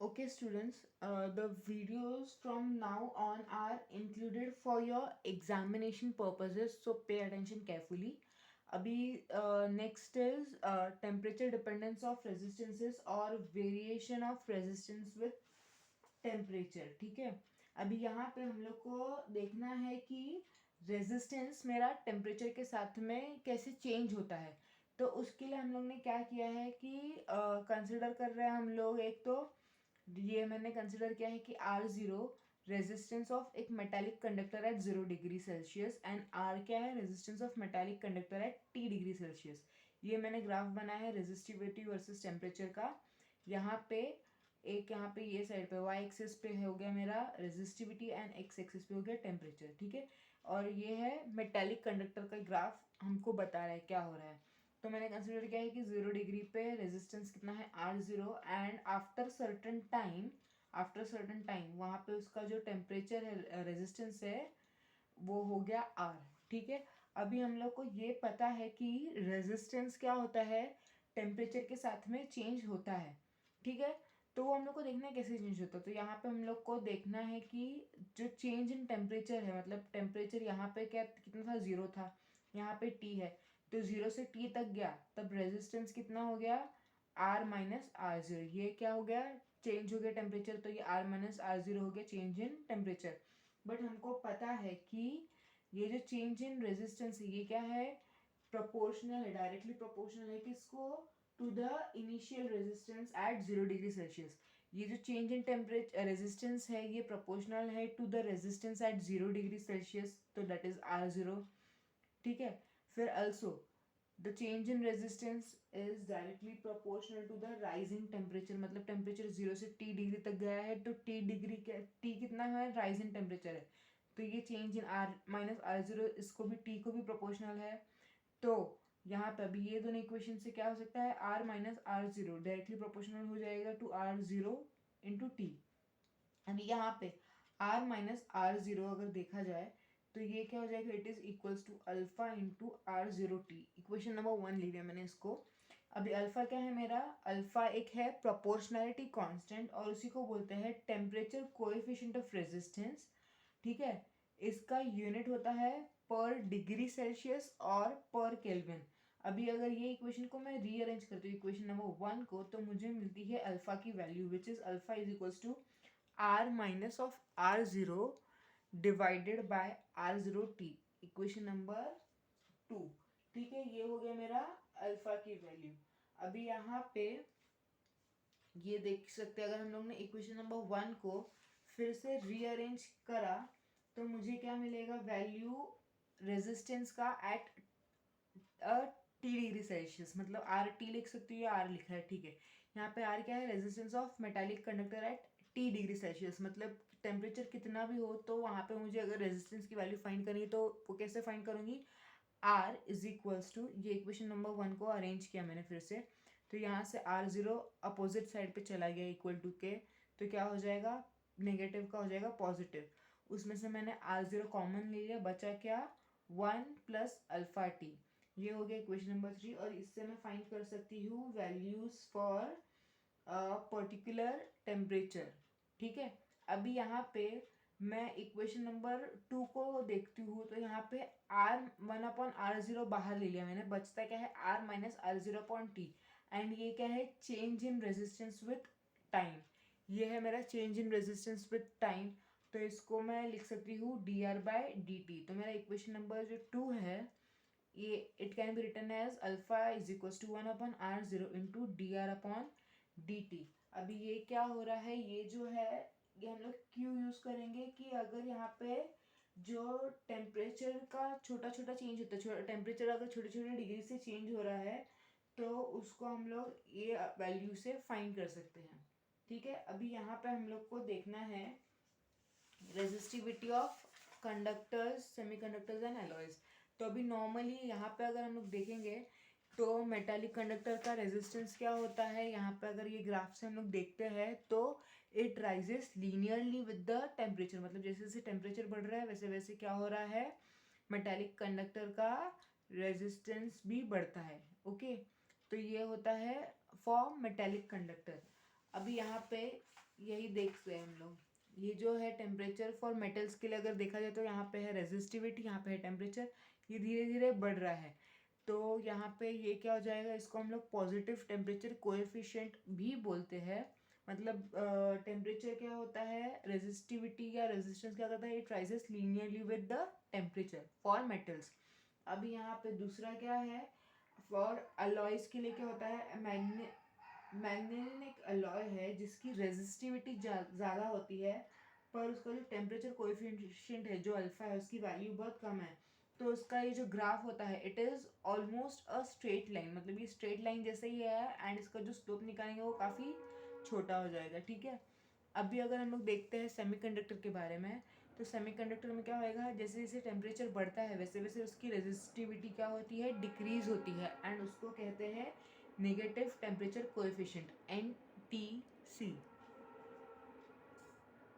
Okay, students, the videos from now on are included for your examination purposes, so pay attention carefully. अभी next is temperature dependence of resistances और variation of resistance with temperature. ठीक है, अभी यहाँ पे हम लोग को देखना है कि रेजिस्टेंस मेरा टेम्परेचर के साथ में कैसे चेंज होता है। तो उसके लिए हम लोग ने क्या किया है कि कंसिडर कर रहे हैं हम लोग, एक तो ये मैंने कंसिडर किया है कि R0 रेजिस्टेंस ऑफ एक metallic conductor at 0 degree Celsius and R क्या है, resistance of metallic conductor at T degree Celsius. ये मैंने ग्राफ बनाया है रेजिस्टिविटी वर्सेस टेम्परेचर का। यहाँ पे एक, यहाँ पे ये साइड पे y एक्सिस पे हो गया मेरा रेजिस्टिविटी एंड x एक्सिस पे हो गया टेम्परेचर। ठीक है, और ये है मेटालिक कंडक्टर का ग्राफ, हमको बता रहा है क्या हो रहा है। तो मैंने कंसिडर किया है कि 0 डिग्री पे रेजिस्टेंस कितना है R0 and after certain time वहाँ पे उसका जो टेम्परेचर है, रेजिस्टेंस है, वो हो गया R। ठीक है, अभी हम लोग को ये पता है कि रेजिस्टेंस क्या होता है, टेम्परेचर के साथ में चेंज होता है। ठीक है, तो वो हम लोग को देखना है कैसे चेंज होता है। तो यहाँ पे हम लोग को देखना है कि जो चेंज इन टेम्परेचर है, मतलब टेम्परेचर यहाँ पे क्या कितना था, 0 था, यहाँ पे T है, तो 0 से T तक गया, तब रेजिस्टेंस कितना हो गया, R-R0। ये क्या हो गया, चेंज हो गया टेम्परेचर, तो ये R-R0 हो गया चेंज इन टेम्परेचर। बट हमको पता है कि ये जो चेंज इन रेजिस्टेंस है ये क्या है, प्रोपोर्शनल है, डायरेक्टली प्रोपोर्शनल है किसको, to the initial resistance at 0 degree Celsius. ये जो चेंज इन टेम्परेचर रेजिस्टेंस है ये प्रोपोर्शनल है to the resistance at 0 degree Celsius, तो दैट इज R0। ठीक है, फिर also the change in resistance is directly proportional to the rising temperature, मतलब टेम्परेचर 0 से T डिग्री तक गया है, तो T कितना है, राइज इन टेम्परेचर है, तो ये चेंज इन R-R0 इसको भी T को भी प्रोपोर्शनल है। तो यहाँ पे अभी ये दोनों इक्वेशन से क्या हो सकता है, R-R0 डायरेक्टली प्रोपोर्शनल हो जाएगा टू R0 इंटू T। अभी यहाँ पे R-R0 अगर देखा जाए तो ये क्या हो जाएगा, it is equals to alpha into R0T। Equation number 1 ले लिया मैंने इसको। अभी अल्फा क्या है मेरा, अल्फा एक है प्रोपोर्शनैलिटी कांस्टेंट और उसी को बोलते हैं टेम्परेचर कोएफिशिएंट ऑफ रेजिस्टेंस। ठीक है, इसका यूनिट होता है पर डिग्री सेल्सियस और पर केल्विन। अभी अगर ये इक्वेशन को मैं रीअरेंज करती हूँ इक्वेशन नंबर 1 को, तो मुझे मिलती है अल्फा की value which is alpha is equals to R minus of R0 divided by R0T, equation number 2। ठीक है, ये हो गया मेरा अल्फा की वैल्यू। अभी यहाँ पे ये देख सकते हैं, अगर हम लोग ने इक्वेशन नंबर 1 को फिर से रीअरेंज करा तो मुझे क्या मिलेगा, वैल्यू रेजिस्टेंस का एट T डिग्री सेल्सियस, मतलब R T लिख सकती हूँ या R लिखा है। ठीक है, यहाँ पे R क्या है, resistance of metallic conductor at T degree Celsius, मतलब टेम्परेचर कितना भी हो तो वहाँ पे मुझे अगर रेजिस्टेंस की वैल्यू फाइंड करनी है तो वो कैसे फाइंड करूँगी, R इज इक्वल्स टू, ये इक्वेशन नंबर 1 को अरेंज किया मैंने फिर से, तो यहाँ से R0 अपोजिट साइड पे चला गया इक्वल टू के, तो क्या हो जाएगा, नेगेटिव का हो जाएगा पॉजिटिव, उसमें से मैंने R0 कॉमन ले लिया, बचा क्या, 1 प्लस अल्फा टी। ये हो गया इक्वेशन नंबर 3 और इससे मैं फाइंड कर सकती हूँ वैल्यूज फॉर पर्टिकुलर टेम्परेचर। ठीक है, अभी यहाँ पे मैं इक्वेशन नंबर 2 को देखती हूँ तो यहाँ पे R1/R0 बाहर ले लिया मैंने, बचता क्या है R-R0/T एंड ये क्या है, change in resistance with time. ये है मेरा change in resistance with time, तो इसको मैं लिख सकती हूँ dR/dt। तो मेरा इक्वेशन नंबर जो 2 है ये it can be written as alpha is equals to 1/R0 into dR/dt। अभी ये क्या हो रहा है, ये जो है ये हम लोग क्यों यूज करेंगे कि अगर यहाँ पे जो टेम्परेचर का छोटा छोटा चेंज होता है, टेम्परेचर अगर छोटे छोटे डिग्री से चेंज हो रहा है तो उसको हम लोग ये वैल्यू से फाइंड कर सकते हैं। ठीक है, अभी यहाँ पे हम लोग को देखना है resistivity of conductors, semiconductors and alloys. तो अभी नॉर्मली यहाँ पे अगर हम लोग देखेंगे तो मेटालिक कंडक्टर का रेजिस्टेंस क्या होता है, यहाँ पे अगर ये ग्राफ से हम लोग देखते हैं तो it rises linearly with the temperature, मतलब जैसे जैसे टेम्परेचर बढ़ रहा है वैसे वैसे क्या हो रहा है, मेटालिक कंडक्टर का रेजिस्टेंस भी बढ़ता है। ओके, तो ये होता है फॉर मेटालिक कंडक्टर। अभी यहाँ पे यही देखते हैं हम लोग, ये जो है टेम्परेचर फॉर मेटल्स के लिए अगर देखा जाए तो यहाँ पे है रेजिस्टिविटी, यहाँ पे है टेम्परेचर, ये धीरे धीरे बढ़ रहा है। तो यहाँ पे ये क्या हो जाएगा, इसको हम लोग पॉजिटिव टेम्परेचर कोएफिशिएंट भी बोलते हैं। मतलब टेम्परेचर क्या होता है, रेजिस्टिविटी या रेजिस्टेंस क्या करता है, it rises linearly with the temperature for metals. अभी यहाँ पे दूसरा क्या है, फॉर अलॉयज के लिए क्या होता है, मैग्नीशियम एक अलॉय है जिसकी रेजिस्टिविटी ज़्यादा होती है, पर उसका जो टेम्परेचर कोएफिशिएंट है जो अल्फा है उसकी वैल्यू बहुत कम है। तो उसका ये जो ग्राफ होता है it is almost a straight line, मतलब ये स्ट्रेट लाइन जैसे ही है एंड इसका जो स्लोप निकालेंगे वो काफ़ी छोटा हो जाएगा, ठीक है। अभी अगर हम लोग देखते हैं सेमीकंडक्टर के बारे में, तो सेमीकंडक्टर में क्या होएगा, जैसे जैसे टेम्परेचर बढ़ता है वैसे वैसे उसकी रेजिस्टिविटी क्या होती है, डिक्रीज होती है, एंड उसको कहते हैं नेगेटिव टेम्परेचर कोएफिशिएंट NTC।